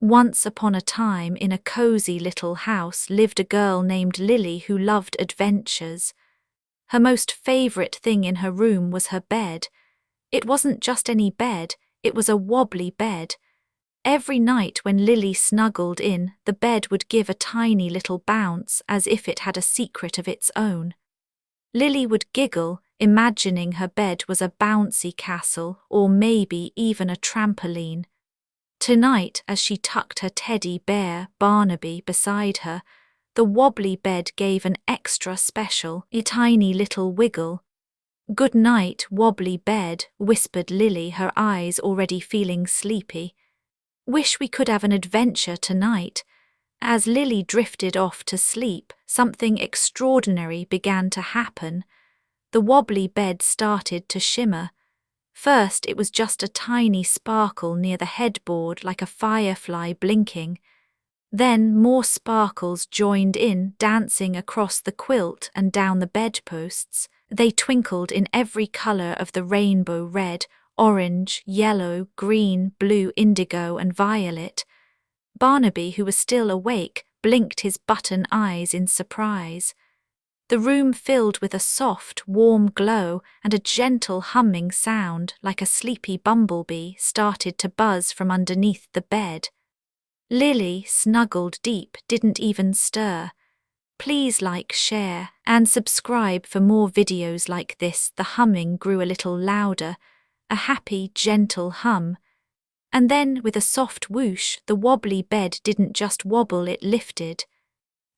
Once upon a time, in a cozy little house, lived a girl named Lily who loved adventures. Her most favorite thing in her room was her bed. It wasn't just any bed, it was a wobbly bed. Every night when Lily snuggled in, the bed would give a tiny little bounce as if it had a secret of its own. Lily would giggle, imagining her bed was a bouncy castle or maybe even a trampoline. Tonight, as she tucked her teddy bear, Barnaby, beside her, the wobbly bed gave an extra special, tiny little wiggle. "Good night, wobbly bed," whispered Lily, her eyes already feeling sleepy. "Wish we could have an adventure tonight." As Lily drifted off to sleep, something extraordinary began to happen. The wobbly bed started to shimmer. First, it was just a tiny sparkle near the headboard, like a firefly blinking. Then more sparkles joined in, dancing across the quilt and down the bedposts. They twinkled in every color of the rainbow: red, orange, yellow, green, blue, indigo, and violet. Barnaby, who was still awake, blinked his button eyes in surprise. The room filled with a soft, warm glow, and a gentle humming sound, like a sleepy bumblebee, started to buzz from underneath the bed. Lily, snuggled deep, didn't even stir. Please like, share, and subscribe for more videos like this. The humming grew a little louder, a happy, gentle hum. And then, with a soft whoosh, the wobbly bed didn't just wobble, it lifted.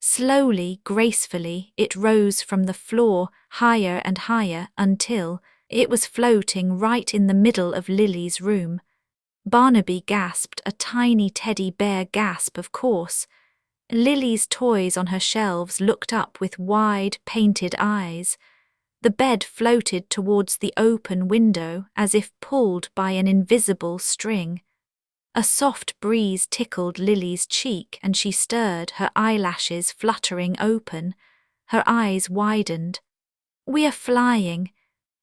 Slowly, gracefully, it rose from the floor, higher and higher, until it was floating right in the middle of Lily's room. Barnaby gasped, a tiny teddy bear gasp, of course. Lily's toys on her shelves looked up with wide, painted eyes. The bed floated towards the open window as if pulled by an invisible string. A soft breeze tickled Lily's cheek and she stirred, her eyelashes fluttering open. Her eyes widened. "We are flying,"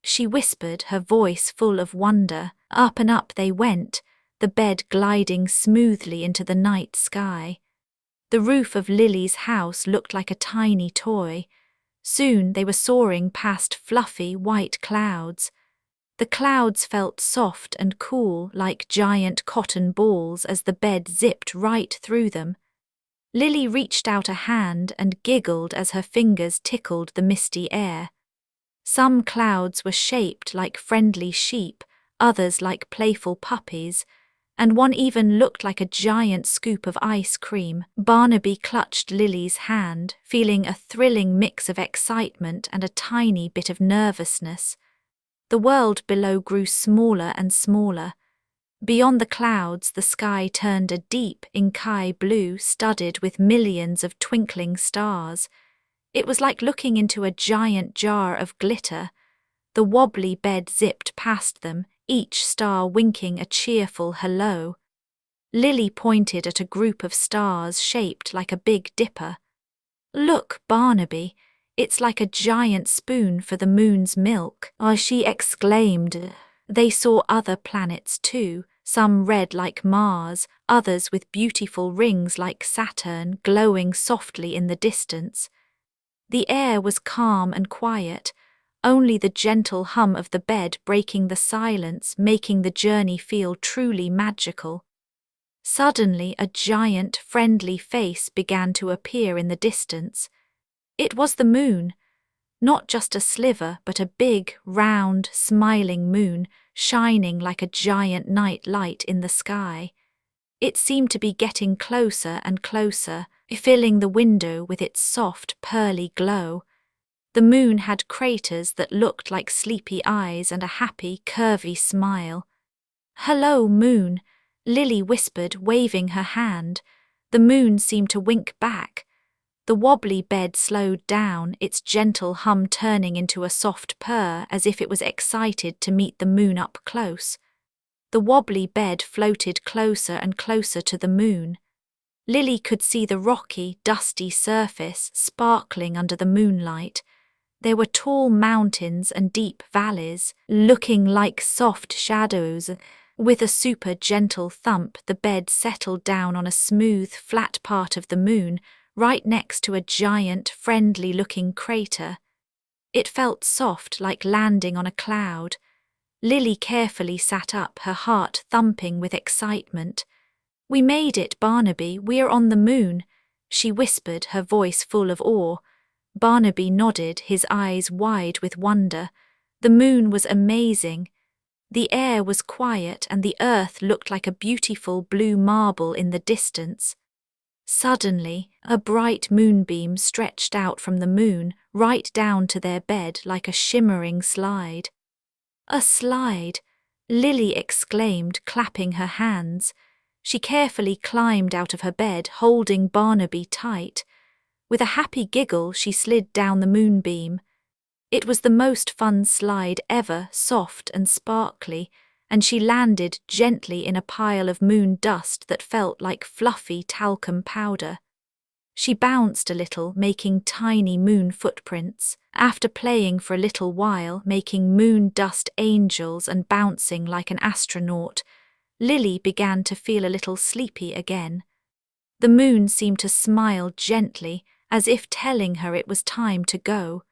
she whispered, her voice full of wonder. Up and up they went, the bed gliding smoothly into the night sky. The roof of Lily's house looked like a tiny toy. Soon they were soaring past fluffy white clouds. The clouds felt soft and cool, like giant cotton balls, as the bed zipped right through them. Lily reached out a hand and giggled as her fingers tickled the misty air. Some clouds were shaped like friendly sheep, others like playful puppies, and one even looked like a giant scoop of ice cream. Barnaby clutched Lily's hand, feeling a thrilling mix of excitement and a tiny bit of nervousness. The world below grew smaller and smaller. Beyond the clouds, the sky turned a deep, inky blue studded with millions of twinkling stars. It was like looking into a giant jar of glitter. The wobbly bed zipped past them, each star winking a cheerful hello. Lily pointed at a group of stars shaped like a Big Dipper. "Look, Barnaby, it's like a giant spoon for the moon's milk," she exclaimed. They saw other planets too, some red like Mars, others with beautiful rings like Saturn glowing softly in the distance. The air was calm and quiet, only the gentle hum of the bed breaking the silence, making the journey feel truly magical. Suddenly, a giant, friendly face began to appear in the distance. It was the moon. Not just a sliver, but a big, round, smiling moon, shining like a giant night light in the sky. It seemed to be getting closer and closer, filling the window with its soft, pearly glow. The moon had craters that looked like sleepy eyes and a happy, curvy smile. "Hello, moon," Lily whispered, waving her hand. The moon seemed to wink back. The wobbly bed slowed down, its gentle hum turning into a soft purr as if it was excited to meet the moon up close. The wobbly bed floated closer and closer to the moon. Lily could see the rocky, dusty surface sparkling under the moonlight. There were tall mountains and deep valleys, looking like soft shadows. With a super gentle thump, the bed settled down on a smooth, flat part of the moon, right next to a giant, friendly-looking crater. It felt soft, like landing on a cloud. Lily carefully sat up, her heart thumping with excitement. "We made it, Barnaby, we're on the moon," she whispered, her voice full of awe. Barnaby nodded, his eyes wide with wonder. The moon was amazing. The air was quiet and the earth looked like a beautiful blue marble in the distance. Suddenly, a bright moonbeam stretched out from the moon, right down to their bed like a shimmering slide. "A slide!" Lily exclaimed, clapping her hands. She carefully climbed out of her bed, holding Barnaby tight. With a happy giggle, she slid down the moonbeam. It was the most fun slide ever, soft and sparkly, and she landed gently in a pile of moon dust that felt like fluffy talcum powder. She bounced a little, making tiny moon footprints. After playing for a little while, making moon dust angels and bouncing like an astronaut, Lily began to feel a little sleepy again. The moon seemed to smile gently, as if telling her it was time to go.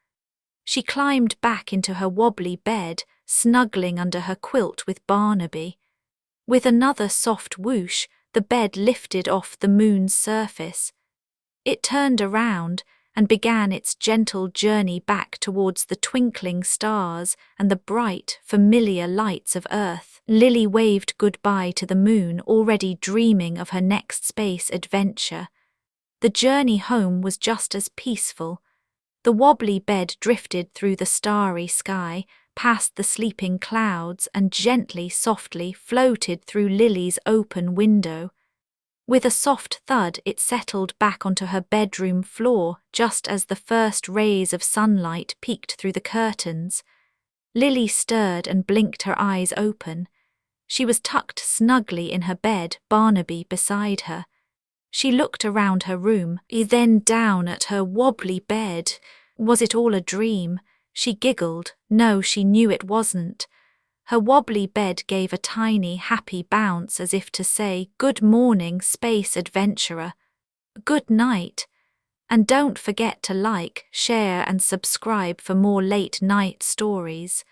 She climbed back into her wobbly bed, snuggling under her quilt with Barnaby. With another soft whoosh, the bed lifted off the moon's surface. It turned around and began its gentle journey back towards the twinkling stars and the bright, familiar lights of Earth. Lily waved goodbye to the moon, already dreaming of her next space adventure. The journey home was just as peaceful. The wobbly bed drifted through the starry sky, past the sleeping clouds, and gently, softly floated through Lily's open window. With a soft thud, it settled back onto her bedroom floor just as the first rays of sunlight peeked through the curtains. Lily stirred and blinked her eyes open. She was tucked snugly in her bed, Barnaby beside her. She looked around her room, then down at her wobbly bed. Was it all a dream? She giggled. No, she knew it wasn't. Her wobbly bed gave a tiny, happy bounce as if to say, "Good morning, space adventurer. Good night." And don't forget to like, share and subscribe for more late night stories.